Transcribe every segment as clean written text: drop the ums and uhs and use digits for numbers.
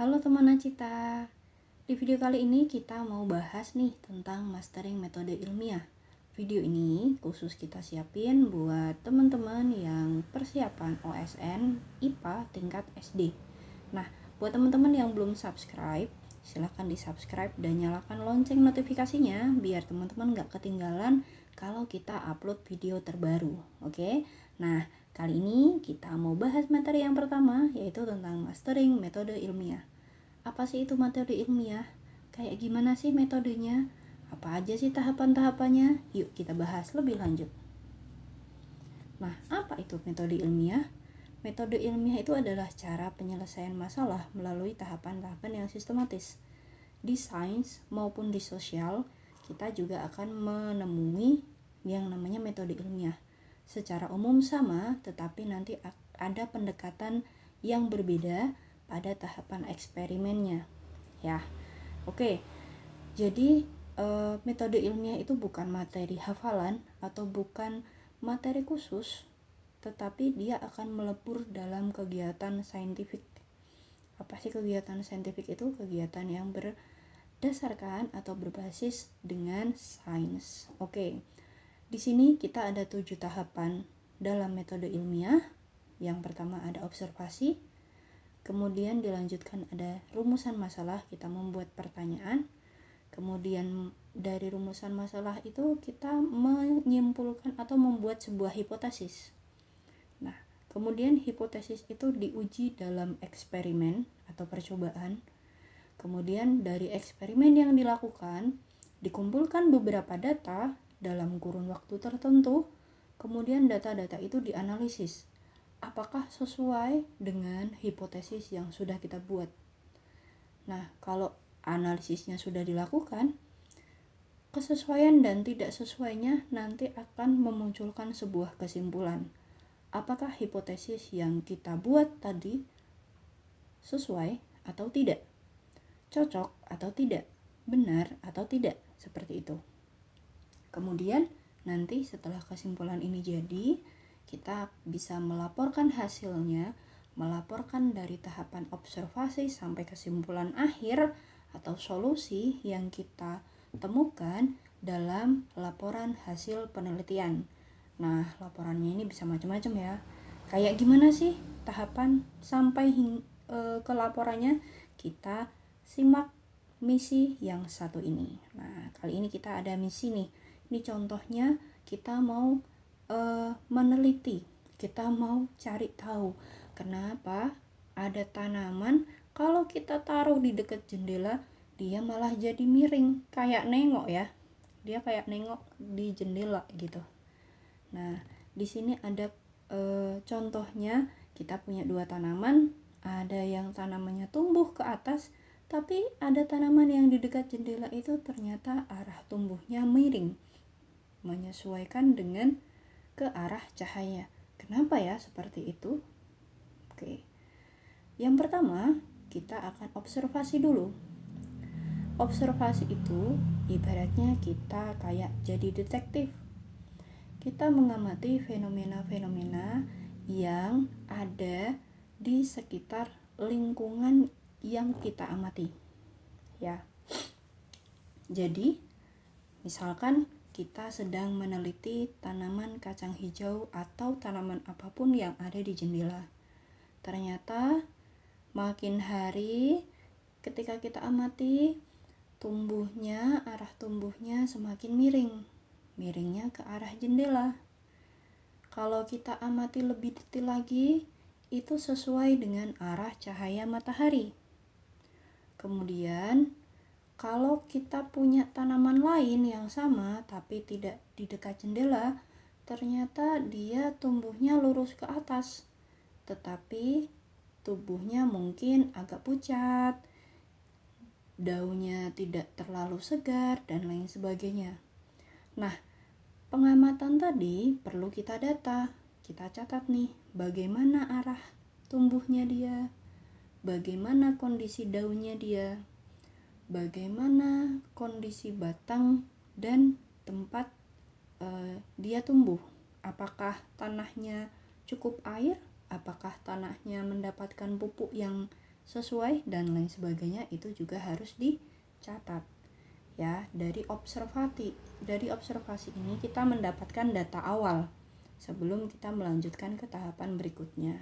Halo teman Acita, di video kali ini kita mau bahas nih tentang mastering metode ilmiah. Video ini khusus kita siapin buat teman-teman yang persiapan OSN IPA tingkat SD. Nah, buat teman-teman yang belum subscribe, silahkan di subscribe dan nyalakan lonceng notifikasinya biar teman-teman gak ketinggalan kalau kita upload video terbaru. Oke? Nah, kali ini kita mau bahas materi yang pertama, yaitu tentang mastering metode ilmiah. Apa sih itu metode ilmiah? Kayak gimana sih metodenya? Apa aja sih tahapan-tahapannya? Yuk kita bahas lebih lanjut. Nah, apa itu metode ilmiah? Metode ilmiah itu adalah cara penyelesaian masalah melalui tahapan-tahapan yang sistematis. Di sains maupun di sosial, kita juga akan menemui yang namanya metode ilmiah. Secara umum sama, tetapi nanti ada pendekatan yang berbeda pada tahapan eksperimennya. Ya, oke. Jadi metode ilmiah itu bukan materi hafalan atau bukan materi khusus, tetapi dia akan melebur dalam kegiatan saintifik. Apa sih kegiatan saintifik itu? Kegiatan yang berdasarkan atau berbasis dengan sains. Oke. Di sini kita ada 7 tahapan dalam metode ilmiah. Yang pertama ada observasi, kemudian dilanjutkan ada rumusan masalah, kita membuat pertanyaan. Kemudian dari rumusan masalah itu kita menyimpulkan atau membuat sebuah hipotesis. Nah, kemudian hipotesis itu diuji dalam eksperimen atau percobaan. Kemudian dari eksperimen yang dilakukan, dikumpulkan beberapa data dalam kurun waktu tertentu. Kemudian data-data itu dianalisis. Apakah sesuai dengan hipotesis yang sudah kita buat? Nah, kalau analisisnya sudah dilakukan, kesesuaian dan tidak sesuainya nanti akan memunculkan sebuah kesimpulan. Apakah hipotesis yang kita buat tadi sesuai atau tidak? Cocok atau tidak? Benar atau tidak? Seperti itu. Kemudian nanti setelah kesimpulan ini jadi, kita bisa melaporkan hasilnya, melaporkan dari tahapan observasi sampai kesimpulan akhir atau solusi yang kita temukan dalam laporan hasil penelitian. Nah, laporannya ini bisa macam-macam ya. Kayak gimana sih tahapan sampai ke laporannya? Kita simak misi yang satu ini. Nah, kali ini kita ada misi nih. Ini contohnya kita mau meneliti, kita mau cari tahu kenapa ada tanaman kalau kita taruh di dekat jendela dia malah jadi miring, kayak nengok ya. Dia kayak nengok di jendela gitu. Nah, di sini ada contohnya, kita punya 2 tanaman, ada yang tanamannya tumbuh ke atas, tapi ada tanaman yang di dekat jendela itu ternyata arah tumbuhnya miring, menyesuaikan dengan ke arah cahaya. Kenapa ya seperti itu? Oke. Yang pertama, kita akan observasi dulu. Observasi itu ibaratnya kita kayak jadi detektif. Kita mengamati fenomena-fenomena yang ada di sekitar lingkungan yang kita amati. Ya. Jadi, misalkan kita sedang meneliti tanaman kacang hijau atau tanaman apapun yang ada di jendela. Ternyata makin hari ketika kita amati, arah tumbuhnya semakin miring. Miringnya ke arah jendela. Kalau kita amati lebih detail lagi, itu sesuai dengan arah cahaya matahari. Kemudian, kalau kita punya tanaman lain yang sama tapi tidak di dekat jendela, ternyata dia tumbuhnya lurus ke atas, tetapi tubuhnya mungkin agak pucat, daunnya tidak terlalu segar, dan lain sebagainya. Nah, pengamatan tadi perlu kita data, kita catat nih, bagaimana arah tumbuhnya dia, bagaimana kondisi daunnya dia, bagaimana kondisi batang dan tempat dia tumbuh. Apakah tanahnya cukup air? Apakah tanahnya mendapatkan pupuk yang sesuai dan lain sebagainya, itu juga harus dicatat ya. Dari observasi ini kita mendapatkan data awal sebelum kita melanjutkan ke tahapan berikutnya.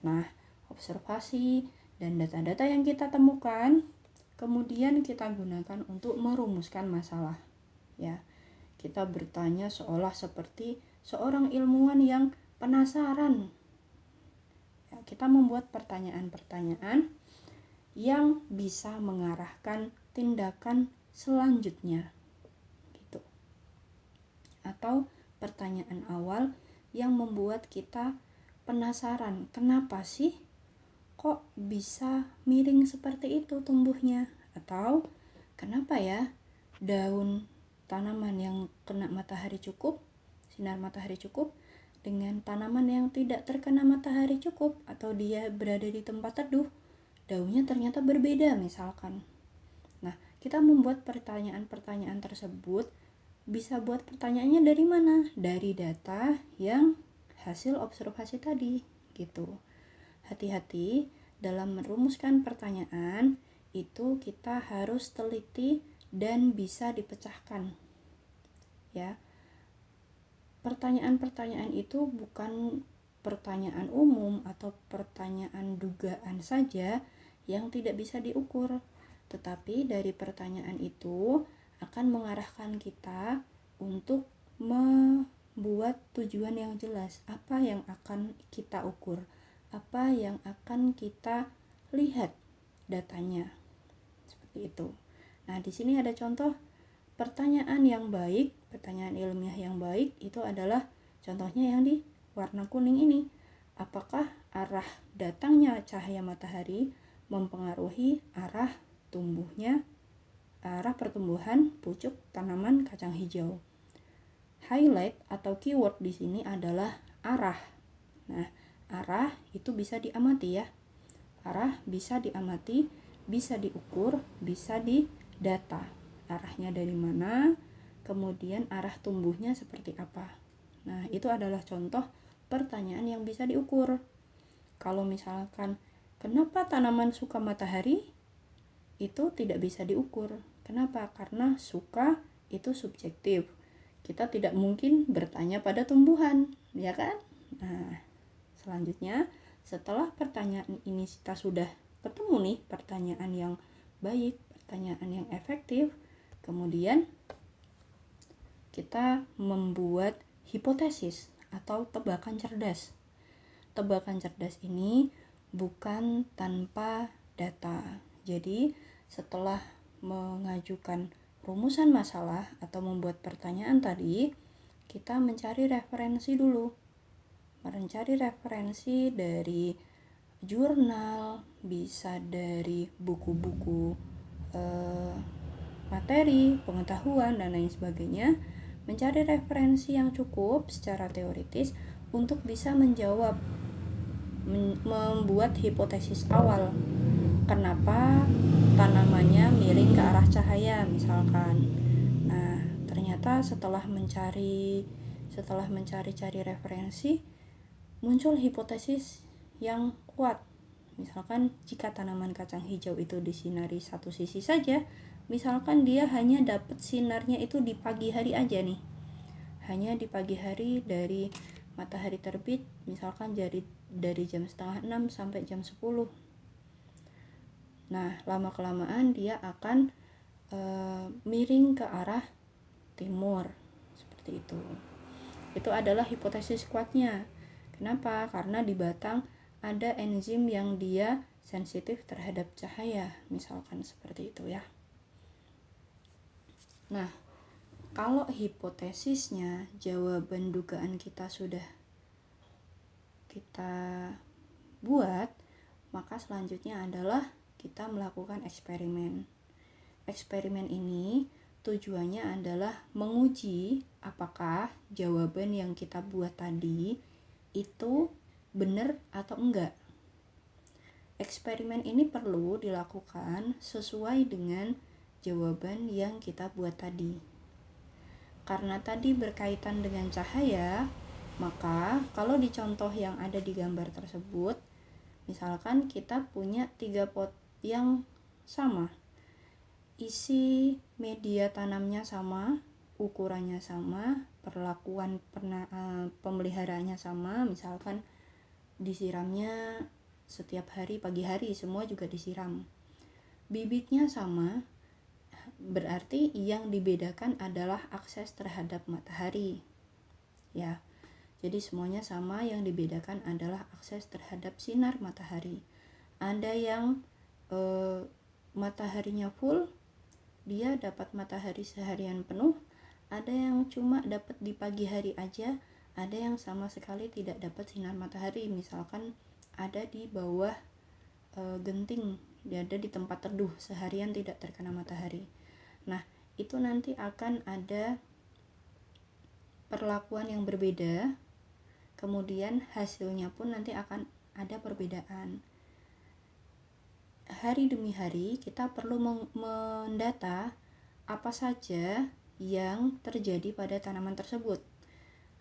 Nah, observasi dan data-data yang kita temukan kemudian kita gunakan untuk merumuskan masalah ya. Kita bertanya seolah seperti seorang ilmuwan yang penasaran ya. Kita membuat pertanyaan-pertanyaan yang bisa mengarahkan tindakan selanjutnya gitu. Atau pertanyaan awal yang membuat kita penasaran, kenapa sih kok bisa miring seperti itu tumbuhnya, atau kenapa ya daun tanaman yang kena matahari cukup, sinar matahari cukup, dengan tanaman yang tidak terkena matahari cukup atau dia berada di tempat teduh, daunnya ternyata berbeda misalkan. Nah, kita membuat pertanyaan-pertanyaan tersebut, bisa buat pertanyaannya dari mana? Dari data yang hasil observasi tadi gitu. Hati-hati dalam merumuskan pertanyaan, itu kita harus teliti dan bisa dipecahkan ya. Pertanyaan-pertanyaan itu bukan pertanyaan umum atau pertanyaan dugaan saja yang tidak bisa diukur, tetapi dari pertanyaan itu akan mengarahkan kita untuk membuat tujuan yang jelas, apa yang akan kita ukur, apa yang akan kita lihat datanya, seperti itu. Nah, di sini ada contoh pertanyaan yang baik, pertanyaan ilmiah yang baik itu adalah contohnya yang di warna kuning ini. Apakah arah datangnya cahaya matahari mempengaruhi arah pertumbuhan pucuk tanaman kacang hijau? Highlight atau keyword di sini adalah arah. Nah, arah itu bisa diamati ya. Arah bisa diamati, bisa diukur, bisa didata. Arahnya dari mana, kemudian arah tumbuhnya seperti apa. Nah, itu adalah contoh pertanyaan yang bisa diukur. Kalau misalkan, kenapa tanaman suka matahari? Itu tidak bisa diukur. Kenapa? Karena suka itu subjektif. Kita tidak mungkin bertanya pada tumbuhan, ya kan? Nah, selanjutnya setelah pertanyaan ini kita sudah ketemu nih pertanyaan yang baik, pertanyaan yang efektif, kemudian kita membuat hipotesis atau tebakan cerdas. Tebakan cerdas ini bukan tanpa data. Jadi setelah mengajukan rumusan masalah atau membuat pertanyaan tadi, kita mencari referensi dulu. Mencari referensi dari jurnal, bisa dari buku-buku materi, pengetahuan, dan lain sebagainya. Mencari referensi yang cukup secara teoritis untuk bisa membuat hipotesis awal. Kenapa tanamannya miring ke arah cahaya misalkan. Nah, ternyata setelah mencari referensi, muncul hipotesis yang kuat. Misalkan jika tanaman kacang hijau itu disinari satu sisi saja, misalkan dia hanya dapat sinarnya itu di pagi hari aja nih. Hanya di pagi hari dari matahari terbit, misalkan dari jam 5:30 sampai jam 10. Nah, lama-kelamaan dia akan miring ke arah timur, seperti itu. Itu adalah hipotesis kuatnya. Kenapa? Karena di batang ada enzim yang dia sensitif terhadap cahaya, misalkan seperti itu ya. Nah, kalau hipotesisnya, jawaban dugaan kita sudah kita buat, maka selanjutnya adalah kita melakukan eksperimen. Eksperimen ini tujuannya adalah menguji apakah jawaban yang kita buat tadi itu benar atau enggak. Eksperimen ini perlu dilakukan sesuai dengan jawaban yang kita buat tadi. Karena tadi berkaitan dengan cahaya, maka kalau di contoh yang ada di gambar tersebut, Misalkan kita punya 3 pot yang sama, isi media tanamnya sama, ukurannya sama, perlakuan pemeliharaannya sama, misalkan disiramnya setiap hari pagi hari, semua juga disiram. Bibitnya sama, berarti yang dibedakan adalah akses terhadap matahari. Ya. Jadi semuanya sama, yang dibedakan adalah akses terhadap sinar matahari. Ada yang mataharinya full, dia dapat matahari seharian penuh, ada yang cuma dapat di pagi hari aja, ada yang sama sekali tidak dapat sinar matahari, misalkan ada di bawah genting, dia ada di tempat teduh seharian tidak terkena matahari. Nah, itu nanti akan ada perlakuan yang berbeda, kemudian hasilnya pun nanti akan ada perbedaan. Hari demi hari kita perlu mendata apa saja yang terjadi pada tanaman tersebut.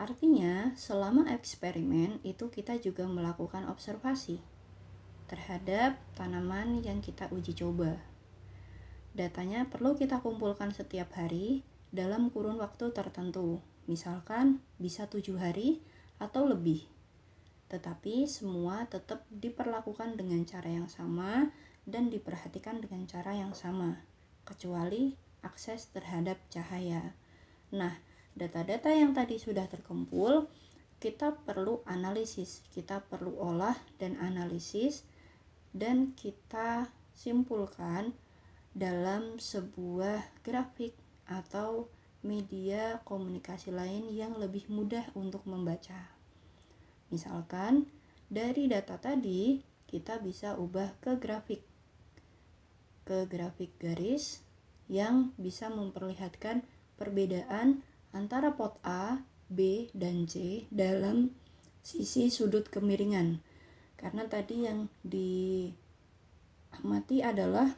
Artinya, selama eksperimen itu kita juga melakukan observasi terhadap tanaman yang kita uji coba. Datanya perlu kita kumpulkan setiap hari dalam kurun waktu tertentu. Misalkan bisa 7 hari atau lebih. Tetapi semua tetap diperlakukan dengan cara yang sama dan diperhatikan dengan cara yang sama, kecuali akses terhadap cahaya. Nah, data-data yang tadi sudah terkumpul, kita perlu analisis, kita perlu olah dan analisis, dan kita simpulkan dalam sebuah grafik atau media komunikasi lain yang lebih mudah untuk membaca. Misalkan dari data tadi kita bisa ubah ke grafik garis yang bisa memperlihatkan perbedaan antara pot A, B, dan C dalam sisi sudut kemiringan. Karena tadi yang diamati adalah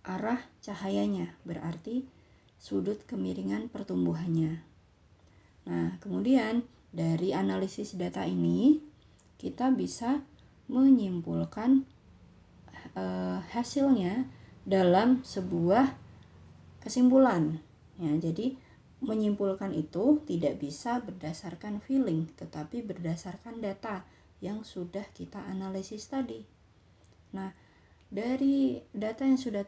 arah cahayanya, berarti sudut kemiringan pertumbuhannya. Nah, kemudian dari analisis data ini kita bisa menyimpulkan hasilnya dalam sebuah kesimpulan. Ya, jadi menyimpulkan itu tidak bisa berdasarkan feeling, tetapi berdasarkan data yang sudah kita analisis tadi. Nah, dari data yang sudah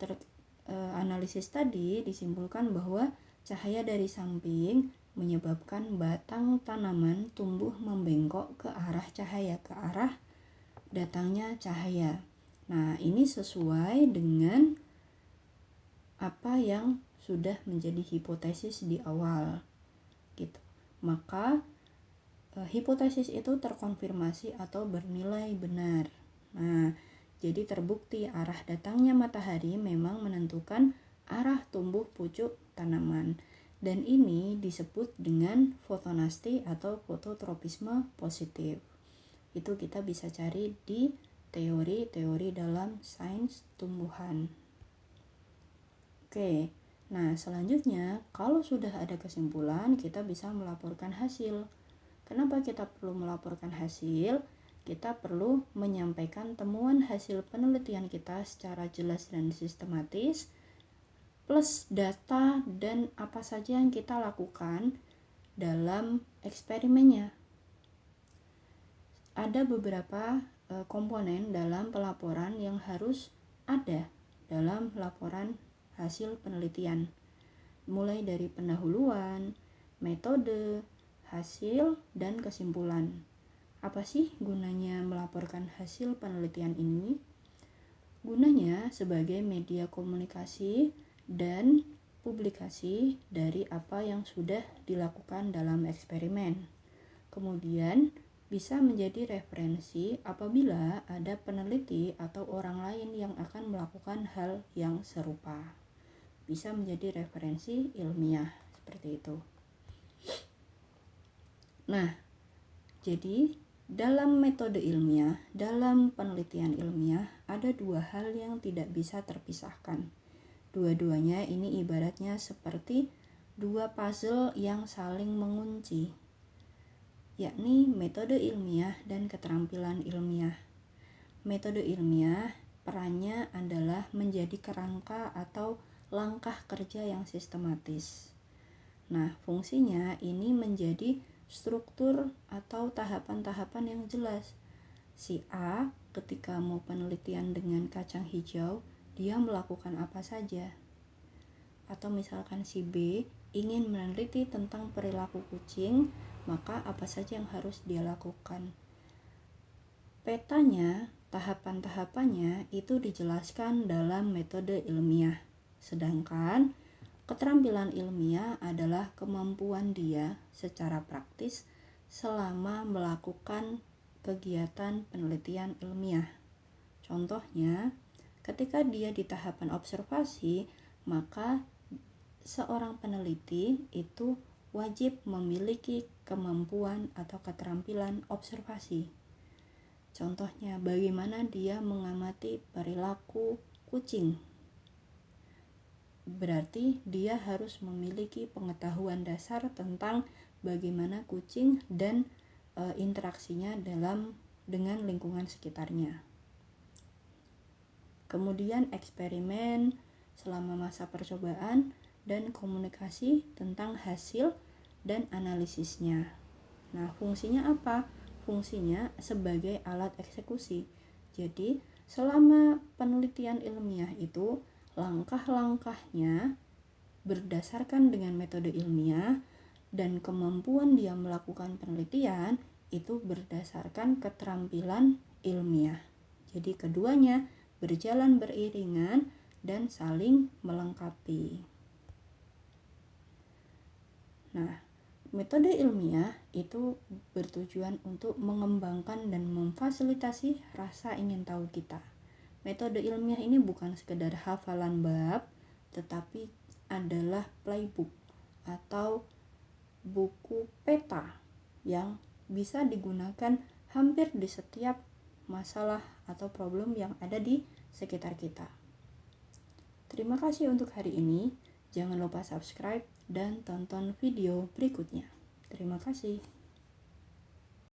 analisis tadi disimpulkan bahwa cahaya dari samping menyebabkan batang tanaman tumbuh membengkok ke arah cahaya, ke arah datangnya cahaya. Nah, ini sesuai dengan apa yang sudah menjadi hipotesis di awal gitu. Maka hipotesis itu terkonfirmasi atau bernilai benar. Nah, jadi terbukti arah datangnya matahari memang menentukan arah tumbuh pucuk tanaman. Dan ini disebut dengan fotonasti atau fototropisme positif. Itu kita bisa cari di teori-teori dalam sains tumbuhan. Oke, nah selanjutnya kalau sudah ada kesimpulan kita bisa melaporkan hasil. Kenapa kita perlu melaporkan hasil? Kita perlu menyampaikan temuan hasil penelitian kita secara jelas dan sistematis, plus data dan apa saja yang kita lakukan dalam eksperimennya. Ada beberapa komponen dalam pelaporan yang harus ada dalam laporan hasil penelitian, mulai dari pendahuluan, metode, hasil, dan kesimpulan. Apa sih gunanya melaporkan hasil penelitian ini? Gunanya sebagai media komunikasi dan publikasi dari apa yang sudah dilakukan dalam eksperimen. Kemudian bisa menjadi referensi apabila ada peneliti atau orang lain yang akan melakukan hal yang serupa. Bisa menjadi referensi ilmiah seperti itu. Nah, jadi dalam metode ilmiah, dalam penelitian ilmiah ada dua hal yang tidak bisa terpisahkan. Dua-duanya ini ibaratnya seperti dua puzzle yang saling mengunci, yakni metode ilmiah dan keterampilan ilmiah. Metode ilmiah perannya adalah menjadi kerangka atau langkah kerja yang sistematis. Nah, fungsinya ini menjadi struktur atau tahapan-tahapan yang jelas. Si A ketika mau penelitian dengan kacang hijau, dia melakukan apa saja. Atau misalkan si B ingin meneliti tentang perilaku kucing, maka apa saja yang harus dia lakukan. Petanya, tahapan-tahapannya itu dijelaskan dalam metode ilmiah. Sedangkan keterampilan ilmiah adalah kemampuan dia secara praktis selama melakukan kegiatan penelitian ilmiah. Contohnya, ketika dia di tahapan observasi, maka seorang peneliti itu wajib memiliki kemampuan atau keterampilan observasi. Contohnya, bagaimana dia mengamati perilaku kucing. Berarti dia harus memiliki pengetahuan dasar tentang bagaimana kucing dan interaksinya dengan lingkungan sekitarnya. Kemudian eksperimen selama masa percobaan dan komunikasi tentang hasil dan analisisnya. Nah, fungsinya apa? Fungsinya sebagai alat eksekusi. Jadi, selama penelitian ilmiah itu langkah-langkahnya berdasarkan dengan metode ilmiah dan kemampuan dia melakukan penelitian itu berdasarkan keterampilan ilmiah. Jadi keduanya berjalan beriringan dan saling melengkapi. Nah, metode ilmiah itu bertujuan untuk mengembangkan dan memfasilitasi rasa ingin tahu kita. Metode ilmiah ini bukan sekedar hafalan bab, tetapi adalah playbook atau buku peta yang bisa digunakan hampir di setiap masalah atau problem yang ada di sekitar kita. Terima kasih untuk hari ini. Jangan lupa subscribe dan tonton video berikutnya. Terima kasih.